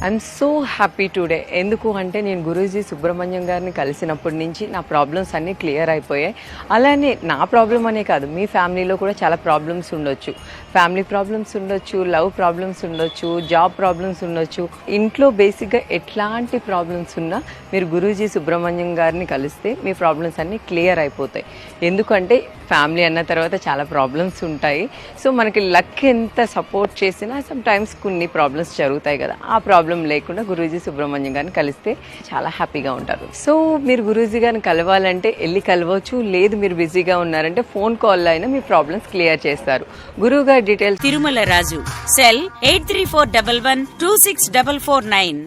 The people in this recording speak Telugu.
I'm so happy today. ఎందుకు అంటే నేను గురూజీ సుబ్రహ్మణ్యం గారిని కలిసినప్పటి నుంచి నా ప్రాబ్లమ్స్ అన్నీ క్లియర్ అయిపోయాయి. అలానే నా ప్రాబ్లం అనే కాదు, మీ ఫ్యామిలీలో కూడా చాలా ప్రాబ్లమ్స్ ఉండొచ్చు. ఫ్యామిలీ ప్రాబ్లమ్స్ ఉండొచ్చు, లవ్ ప్రాబ్లమ్స్ ఉండొచ్చు, జాబ్ ప్రాబ్లమ్స్ ఉండొచ్చు. ఇంట్లో బేసిక్గా ఎట్లాంటి ప్రాబ్లమ్స్ ఉన్నా మీరు గురూజీ సుబ్రహ్మణ్యం గారిని కలిస్తే మీ ప్రాబ్లమ్స్ అన్నీ క్లియర్ అయిపోతాయి. ఎందుకంటే ఫ్యామిలీ అన్న తర్వాత చాలా ప్రాబ్లమ్స్ ఉంటాయి. సో మనకి లక్ ఎంత సపోర్ట్ చేసినా సమ్ టైమ్స్ కొన్ని ప్రాబ్లమ్స్ జరుగుతాయి కదా, ఆ ప్రాబ్లం లేకుండా గురూజీ సుబ్రహ్మణ్యం గారిని కలిస్తే చాలా హ్యాపీగా ఉంటారు. సో మీరు గురూజీ గారిని కలవాలంటే వెళ్ళి కలవచ్చు, లేదు మీరు బిజీగా ఉన్నారంటే ఫోన్ కాల్లో అయినా మీ ప్రాబ్లమ్స్ క్లియర్ చేస్తారు. గురువు గారి డీటెయిల్స్ తిరుమల రాజు, సెల్ 8341126449.